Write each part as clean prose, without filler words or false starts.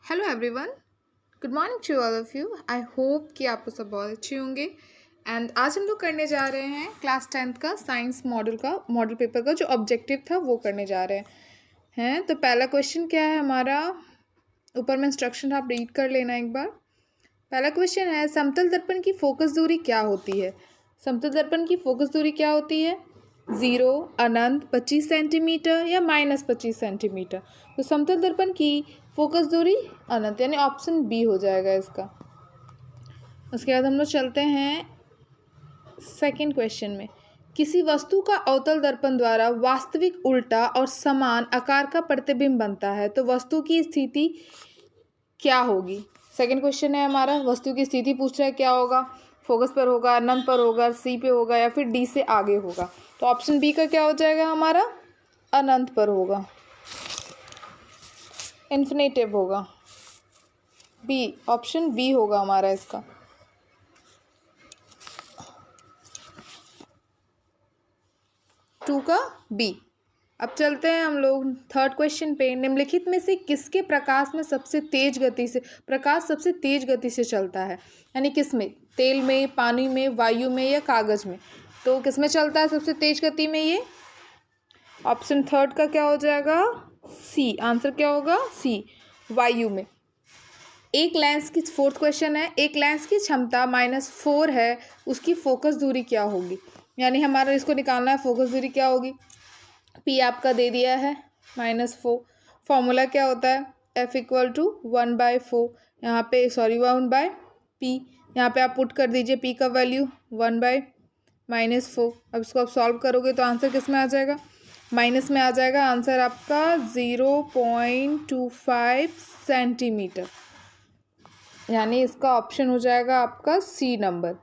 Hello everyone, good morning to all of you. I hope कि आप सब बहुत अच्छे होंगे। एंड आज हम लोग करने जा रहे हैं क्लास 10th का साइंस मॉडल पेपर का जो ऑब्जेक्टिव था वो करने जा रहे हैं। तो पहला क्वेश्चन क्या है हमारा, ऊपर में इंस्ट्रक्शन आप रीड कर लेना एक बार। पहला क्वेश्चन है, समतल दर्पण की फोकस दूरी क्या होती है। समतल दर्पण की फोकस दूरी क्या होती है? 0, अनंत, 25 सेंटीमीटर या -25 सेंटीमीटर। तो समतल दर्पण की फोकस दूरी अनंत, यानी ऑप्शन बी हो जाएगा इसका। उसके बाद हम लोग चलते हैं सेकंड क्वेश्चन में। किसी वस्तु का अवतल दर्पण द्वारा वास्तविक उल्टा और समान आकार का प्रतिबिंब बनता है, तो वस्तु की स्थिति क्या होगी। सेकंड क्वेश्चन है हमारा, वस्तु की स्थिति पूछ रहा है क्या होगा, फोकस पर होगा, अनंत पर होगा, सी पे होगा या फिर डी से आगे होगा। तो ऑप्शन बी का क्या हो जाएगा हमारा, अनंत पर होगा, इन्फिनेटिव होगा। बी, ऑप्शन बी होगा हमारा इसका। टू का बी। अब चलते हैं हम लोग थर्ड क्वेश्चन पे। निम्नलिखित में से किसके प्रकाश में प्रकाश सबसे तेज गति से चलता है, यानी किस में, तेल में, पानी में, वायु में या कागज में। तो किस में चलता है सबसे तेज गति में ये, ऑप्शन थर्ड का क्या हो जाएगा, सी। आंसर क्या होगा, सी, वायु में। एक लेंस की, फोर्थ क्वेश्चन है, एक लेंस की क्षमता -4 है, उसकी फोकस दूरी क्या होगी। यानी हमारा इसको निकालना है, फोकस दूरी क्या होगी। पी आपका दे दिया है -4। फॉर्मूला क्या होता है, F = 1/4, यहाँ पे 1/p, यहाँ पे आप पुट कर दीजिए p का वैल्यू 1/-4। अब इसको आप सॉल्व करोगे तो आंसर किस में आ जाएगा, माइनस में आ जाएगा। आंसर आपका 0.25 सेंटीमीटर, यानी इसका ऑप्शन हो जाएगा आपका सी नंबर।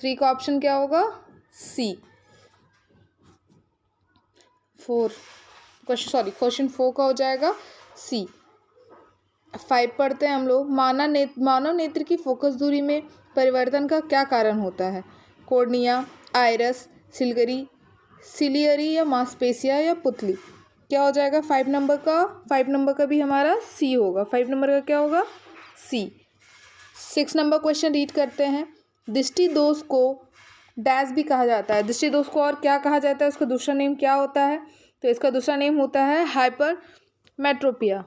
3 का ऑप्शन क्या होगा, सी। क्वेश्चन 4 का हो जाएगा सी। 5 पढ़ते हैं हम लोग। मानव नेत्र की फोकस दूरी में परिवर्तन का क्या कारण होता है। कॉर्निया, आइरस, सिलियरी या मांसपेशिया या पुतली। क्या हो जाएगा 5 नंबर का भी हमारा सी होगा। 5 नंबर का क्या होगा, सी। 6 नंबर क्वेश्चन रीड करते हैं। दृष्टि दोष को डैश भी कहा जाता है। दृष्टि दोष को और क्या कहा जाता है, उसका दूसरा नेम क्या होता है। तो इसका दूसरा नेम होता है हाइपरमेट्रोपिया।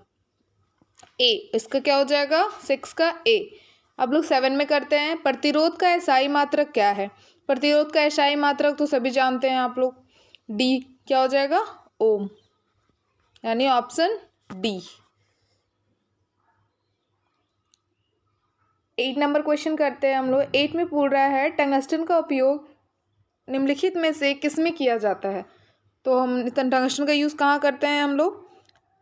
ए, इसका क्या हो जाएगा, 6 का ए। अब लोग 7 में करते हैं। प्रतिरोध का एसआई मात्रक क्या है। प्रतिरोध का एसआई मात्रक तो सभी जानते हैं आप लोग, डी। क्या हो जाएगा, ओम, यानी ऑप्शन डी। 8 नंबर क्वेश्चन करते हैं हम लोग। 8 में पूछ रहा है, टंगस्टन का उपयोग निम्नलिखित में से किस में किया जाता है। तो हम टंगस्टन का यूज़ कहाँ करते हैं हम लोग,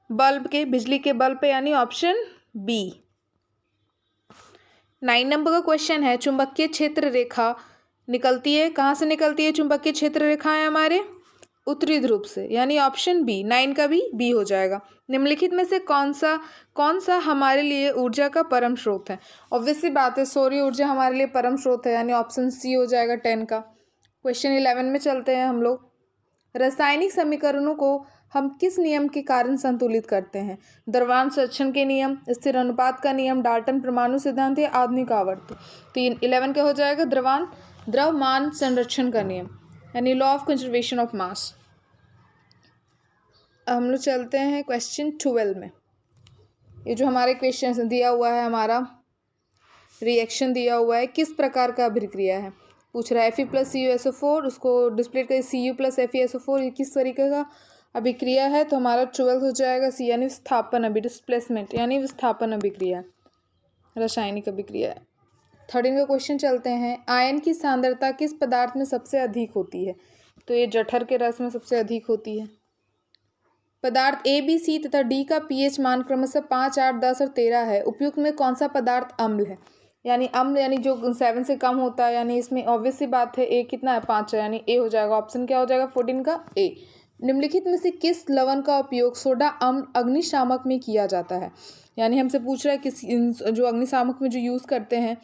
बल्ब के, बिजली के बल्ब पे, यानी ऑप्शन बी। 9 नंबर का क्वेश्चन है, चुंबकीय क्षेत्र रेखा निकलती है, कहाँ से निकलती है चुंबकीय क्षेत्र रेखाएं हमारे, उत्तरी ध्रुव से, यानी ऑप्शन बी। 9 का भी बी हो जाएगा। निम्नलिखित में से कौन सा हमारे लिए ऊर्जा का परम स्रोत है। ऑब्वियसली बात है, सौर्य ऊर्जा हमारे लिए परम स्रोत है, यानी ऑप्शन सी हो जाएगा 10 का। क्वेश्चन 11 में चलते हैं हम लोग। रासायनिक समीकरणों को हम किस नियम के कारण संतुलित करते हैं। द्रव्यमान संरक्षण के नियम, स्थिर अनुपात का नियम, डाल्टन परमाणु सिद्धांत या आधुनिक आवर्त। तो 11 का हो जाएगा द्रव्यमान संरक्षण का नियम, यानी law of conservation of mass. हम लोग चलते हैं क्वेश्चन 12 में। ये जो हमारे क्वेश्चन दिया हुआ है, हमारा रिएक्शन दिया हुआ है, किस प्रकार का अभिक्रिया है पूछ रहा है। Fe + CuSO4, उसको डिस्प्ले कर Cu + FeSO4, ये किस तरीके का अभिक्रिया है। तो हमारा 12 हो जाएगा सी, यानी डिस्प्लेसमेंट, यानी विस्थापन अभिक्रिया, रासायनिक अभिक्रिया है। 13 का क्वेश्चन चलते हैं। आयन की सांद्रता किस पदार्थ में सबसे अधिक होती है। तो ये जठर के रस में सबसे अधिक होती है। पदार्थ ए, बी, सी तथा डी का pH मान क्रमशः 5, 8, 10 और 13 है। उपयुक्त में कौन सा पदार्थ अम्ल है। यानी अम्ल, यानी जो 7 से कम होता है, यानी इसमें ऑब्वियस सी बात है, ए कितना है, 5 है, यानी ए हो जाएगा। ऑप्शन क्या हो जाएगा 14 का ए। निम्नलिखित में से किस लवण का उपयोग सोडा अम्ल अग्निशामक में किया जाता है। यानी हमसे पूछ रहा है किस, जो अग्निशामक में जो यूज़ करते हैं,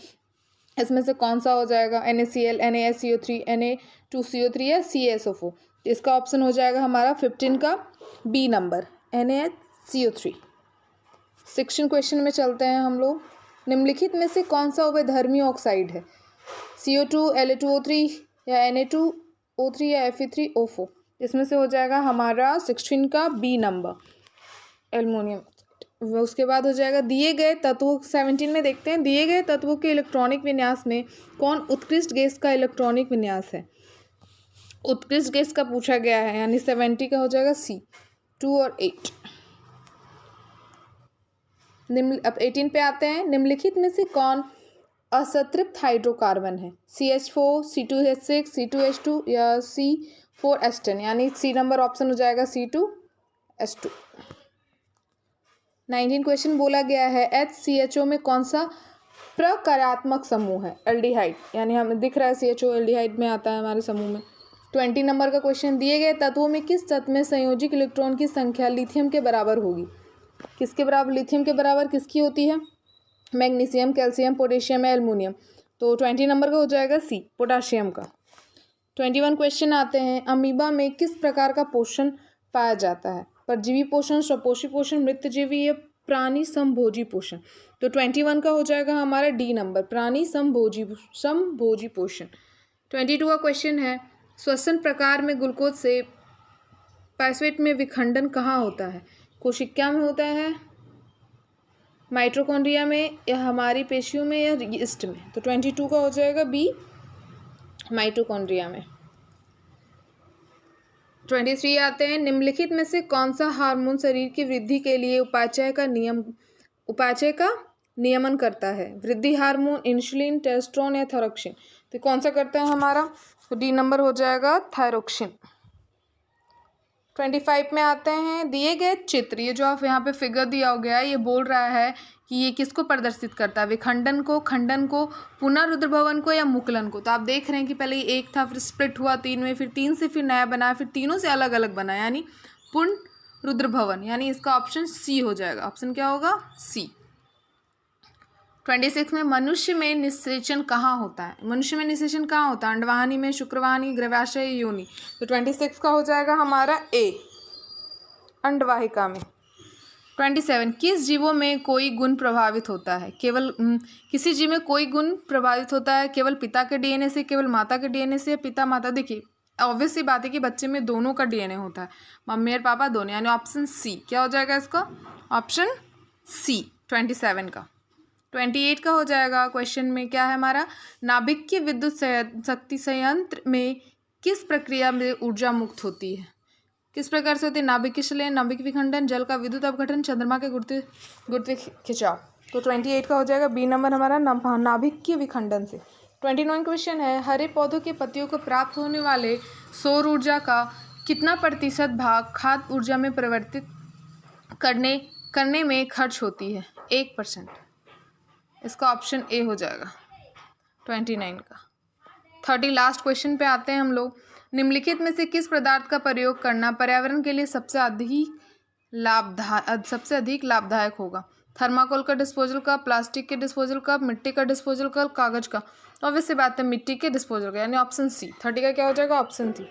इसमें से कौन सा हो जाएगा, NaCl, NaSCO3, Na2CO3 या CaSO4। इसका ऑप्शन हो जाएगा हमारा 15 का बी नंबर, NaCO3। 16 क्वेश्चन में चलते हैं हम लोग। निम्नलिखित में से कौन सा उभयधर्मी ऑक्साइड है? CO2, La2O3 या Na2O3 या Fe3O4? इसमें से हो जाएगा हमारा 16 का बी नंबर, एल्युमिनियम। उसके बाद हो जाएगा दिए गए तत्वों, 17 में देखते हैं, दिए गए तत्वों के इलेक्ट्रॉनिक विन्यास में कौन उत्कृष्ट गैस का इलेक्ट्रॉनिक विन्यास है? उत्कृष्ट गैस का पूछा गया है, यानी 70 का हो जाएगा सी, 2 और 8। अब 18 पे आते हैं। निम्नलिखित में से कौन असंतृप्त हाइड्रोकार्बन है? CH4, C2H6, C2H2 या C4H10, यानी सी नंबर ऑप्शन हो जाएगा C2H2। 19 क्वेश्चन बोला गया है HCHO में कौन सा प्रकारात्मक समूह है? एल्डिहाइड, यानी हमें दिख रहा है CHO एल्डिहाइड में आता है हमारे समूह में। 20 नंबर का क्वेश्चन, दिए गए तत्वों में किस तत्व में संयोजित इलेक्ट्रॉन की संख्या लिथियम के बराबर होगी? किसके बराबर? लिथियम के बराबर किसकी होती है? मैग्नीशियम, कैल्शियम, पोटेशियम या एल्युमिनियम? तो 20 नंबर का हो जाएगा सी, पोटाशियम का। 21 क्वेश्चन आते हैं। अमीबा में किस प्रकार का पोषण पाया जाता है? परजीवी पोषण, स्वपोषी पोषण, मृतजीवी या प्राणी समभोजी पोषण? तो 21 का हो जाएगा हमारा डी नंबर, प्राणी समभोजी पोषण। 22 का क्वेश्चन है, श्वसन प्रकार में ग्लूकोज से पाइस्वेट में विखंडन कहाँ होता है? कोशिका में होता है, माइटोकॉन्ड्रिया में, या हमारी पेशियों में, या यीस्ट में? तो 22 का हो जाएगा बी, माइटोकॉन्ड्रिया में। 23 आते हैं। निम्नलिखित में से कौन सा हार्मोन शरीर की वृद्धि के लिए उपापचय का नियमन करता है? वृद्धि हार्मोन, इंसुलिन, टेस्टोस्टेरोन या थायरोक्सिन? तो कौन सा करता है हमारा? तो डी नंबर हो जाएगा थायरोक्सिन। 25 में आते हैं। दिए गए चित्र, ये जो आप यहाँ पे फिगर दिया गया है, ये बोल रहा है कि ये किसको प्रदर्शित करता है? विखंडन को, खंडन को, पुनरुद्भवन को या मुकुलन को? तो आप देख रहे हैं कि पहले ये एक था, फिर स्प्लिट हुआ 3 में, फिर 3 से फिर नया बना, फिर तीनों से अलग अलग बना, यानी पुनरुद्भवन, यानी इसका ऑप्शन सी हो जाएगा। ऑप्शन क्या होगा? सी। 26 में मनुष्य में निषेचन कहाँ होता है? मनुष्य में निषेचन कहाँ होता है? अंडवाहिनी में, शुक्रवाहिनी, गर्भाशय, योनि? तो 26 का हो जाएगा हमारा ए, अंडवाहिका में। 27 किस जीवों में कोई गुण प्रभावित होता है? केवल किसी जीव में कोई गुण प्रभावित होता है केवल पिता के डीएनए से, केवल माता के डीएनए से, या पिता माता? देखिए ऑब्वियस सी बात है कि बच्चे में दोनों का डीएनए होता है, मम्मी और पापा दोनों, यानी ऑप्शन सी क्या हो जाएगा इसका? ऑप्शन सी 27 का। 28 का हो जाएगा। क्वेश्चन में क्या है हमारा? नाभिक के विद्युत शक्ति संयंत्र में किस प्रक्रिया में ऊर्जा मुक्त होती है? किस प्रकार से होती है? नाभिक विचलन, नाभिक विखंडन, जल का विद्युत अपघटन, चंद्रमा के गुरुत्व खिंचाव? तो 28 का हो जाएगा बी नंबर हमारा, नाभिक के विखंडन से। 29 क्वेश्चन है, हरे पौधों के पत्तियों को प्राप्त होने वाले सौर ऊर्जा का कितना प्रतिशत भाग खाद्य ऊर्जा में परिवर्तित करने में खर्च होती है? 1%। इसका ऑप्शन ए हो जाएगा 29 का। 30 लास्ट क्वेश्चन पे आते हैं हम लोग। निम्नलिखित में से किस पदार्थ का प्रयोग करना पर्यावरण के लिए सबसे अधिक लाभदायक होगा? थर्माकोल का डिस्पोजल कप, प्लास्टिक के डिस्पोजल कप, मिट्टी का डिस्पोजल कप, कागज का? तो ऑब्वियस सी बात है मिट्टी के डिस्पोजल का, यानी ऑप्शन सी। 30 का क्या हो जाएगा? ऑप्शन सी।